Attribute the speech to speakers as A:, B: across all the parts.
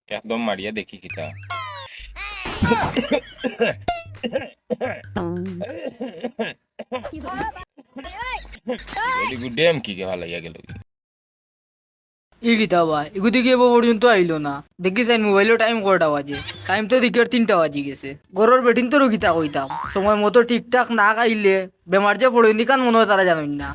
A: একদম মারিয়া দেখি কিতা ভেরি গুড ডেম কি কে ভালো লাগিয়া গেল
B: ই কিতা ভাই এগুদি গিয়ে পর্যন্ত আইলো না দেখি চাই মোবাইলের টাইম কটা বাজে টাইম তো দিকের 3টা বাজি গেছে গরুর বেটিন তো রুগিতা কইতাম সময় মতো ঠিকঠাক না খাইলে বেমার যে পড়েনি কান মনে হয় তারা জানেন না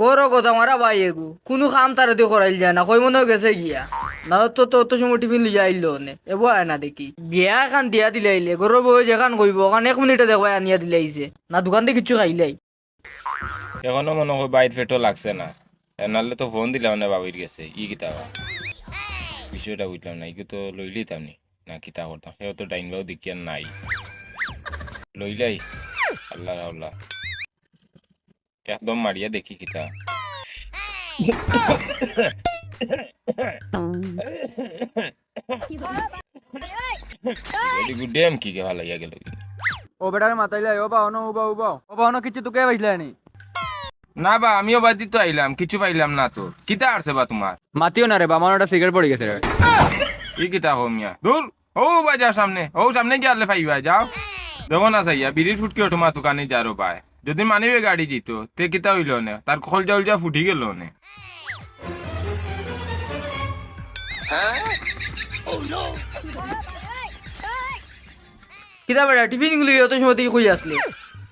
B: গরো কথা মারা ভাই এগু কোনো কাম তারা দিয়ে করাইল যায় না কই মনে হয় গেছে গিয়া না তো অত সময় টিফিন লিয়া আইলো নে এবো আয় না দেখি বিয়া এখান দিয়া দিলে আইলে গরুর বউ যেখান কইব ওখান 1 মিনিটে দেখবা আনিয়া দিলে আইছে না দোকান থেকে কিছু খাইলাই
A: এখনো মনে হয় বাইর ফেটো লাগছে না নাহলে তো ফোন দিলাম না বাবির গেছে ই কিতা বিষয়টা বুঝলাম না ইকে তো লইলেই তামনি না কিতা করতাম সেও তো ডাইনবাও দেখি আর নাই লইলাই আল্লাহ আল্লাহ একদম মারিয়া দেখি কিতা ভেরি গুড ডেম কি কে ভালো লাগিয়া গেল
C: ও বেটারে মাতাইলে ও বাও ও বাও কিছু তোকে পাইছিলে নি
A: না বা আমিও বাদি তো আইলাম কিছু পাইলাম না তো কিতা আসছে বা তোমার
C: মাতিও না রে বা আমার একটা সিগারেট পড়ে গেছে রে
A: ই কিতা হো মিয়া দূর ও বা যাও সামনে গিয়ে আলে ফাইবা যাও দেখো না সাইয়া বিড়ির ফুটকি তোমার দোকানে যারো পায় যদি মানিবে গাড়ি দিত তে কিতা হইল নে তার খলজা উলজা ফুটি গেল নে
B: কিতা বেটা টিফিন গুলি অত সময় থেকে কই আসলে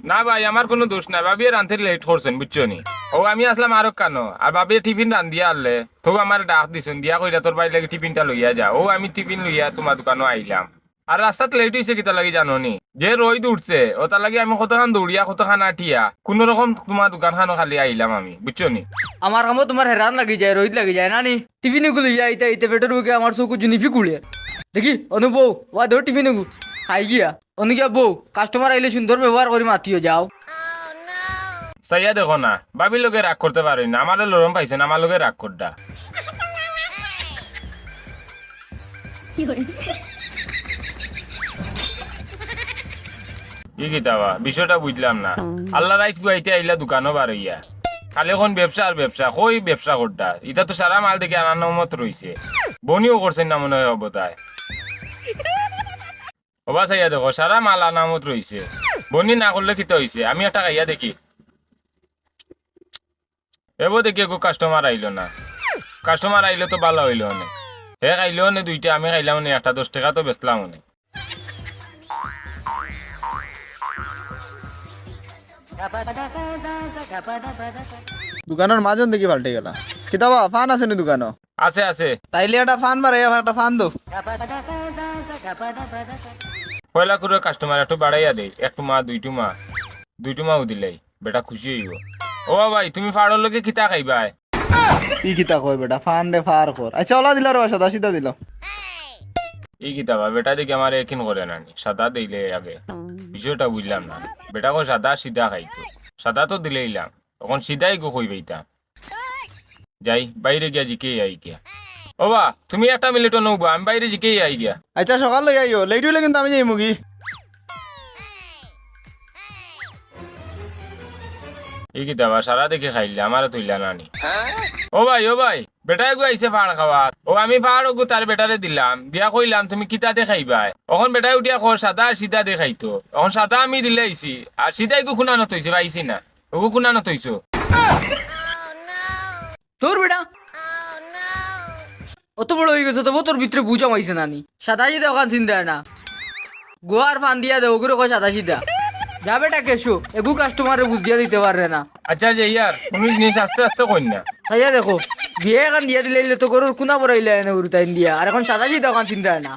A: না ভাই আমার কোনো দোষ নাই বাবিয়ে রান্ধতে লেট করছেন বুঝছো নি ও আমি আসলাম আরো কানো আর বাবিয়ে টিফিন রান্ধিয়া আনলে তো আমার ডাক দিছেন দিয়া কইরা তোর বাড়ি লাগে টিফিনটা লইয়া যা ও আমি টিফিন লইয়া তোমার দোকানে আইলাম আর রাস্তাত লেট হয়েছে কিতা লাগি জানো নি যে রোদ উঠছে ও তার লাগে আমি কতখান দৌড়িয়া কতখান আটিয়া কোন রকম তোমার দোকান খানো খালি আইলাম আমি বুঝছো নি
B: আমার কামও তোমার হেরান লাগি যায় রোহিত লাগি যায় না নি টিফিন গুলো আইতে আইতে পেটের বুকে আমার চোখ জুনিফি কুড়ে দেখি অনু বউ ওয়া ধর টিফিন গু খাই গিয়া অনু গিয়া বউ কাস্টমার আইলে সুন্দর ব্যবহার করে মাতিও যাও
A: সাইয়া দেখো না বাবির লোকে রাগ করতে পারি না আমার লরম পাইছেন আমার লোকে রাগ করডা কি কিতাবা বিষয়টা বুঝলাম না আল্লাহ রাইত ফুয়াইতে আইলা দোকানও বার হইয়া খালি এখন ব্যবসা আর ব্যবসা কই ব্যবসা করডা এটা তো সারা মাল দেখে আনার মত রইছে বনিও করছেন না মনে হয় অবতায় ওবা চাইয়া দেখো সারা মাল আনামত রইছে বনি না করলে কিতা হইছে আমি একটা খাইয়া দেখি এব দেখি একো কাস্টমার আইলো না কাস্টমার আইলে তো ভালো হইলো অনেক হে খাইলেও নে দুইটা আমি খাইলাম নে একটা 10 টাকা তো বেচলাম অনেক
D: দোকানের মাজন দেখি পাল্টে গেলা কিতাবা ফান আছে নি দোকানো
A: আছে আছে
D: তাইলে একটা ফান মারে একটা ফান দো
A: পয়লা করে কাস্টমার একটু বাড়াইয়া দেই একটু মা দুইটু মাও দিলাই বেটা খুশি হইব ও ভাই তুমি ফাড়র লগে কিতা খাইবাই
D: ই কিতা কয় বেটা ফান রে ফার কর আচ্ছা ওলা দিলা রে সাদা সিধা দিল
A: ই কিতা বা বেটা দেখি আমার একিন করে নানি সাদা দিলে আগে বিষয়টা বুঝলাম না বেটা কো সাদা সিধা খাইতো সাদা তো দিলেইলাম তখন সিধাই গো কইবাইতা যাই বাইরে গিয়া জিকে আই গিয়া ও বা তুমি একটা মিনিটও নৌবা আমি বাইরে জিকে আই গিয়া
D: আচ্ছা সকাল লই আইও লেট হইলে কিন্তু আমি যাই মুগি
A: এই কি দেবা সারা দেখে খাইলে আমারও তুইলা নানি ও ভাই বেটাই গো আইছে ফাড় খাওয়া ও আমি ফাড় গো তার বেটারে দিলাম দিয়া কইলাম তুমি কিতাতে খাইবাই এখন বেটাই উঠিয়া কর সাদা আর সিধা দে খাইতো এখন সাদা আমি দিলে আইছি আর সিধাই গো খুনানো তৈছে পাইছি না ওগো খুনানো তৈছো
B: তোর বেটা অত বড় হয়ে গেছে তবু তোর ভিতরে বুঝা মাইছে নানি সাদা সিধা ওখান চিন্তা না গোয়ার ফান দিয়া দে ওগুলো কয় সাদা সিধা যা বেটা কেশো এগু কাস্টমারে বুঝ দিয়া দিতে পারবে না
A: আচ্ছা যে ইয়ার তুমি জিনিস আস্তে আস্তে কই না
B: সাইয়া দেখো বিয়ে এখন দিয়া দিলে তো গরুর কুনা পড়াইলে এনে উরুতাইন দিয়া আর এখন সাদা সিধা ওখান চিন্তা না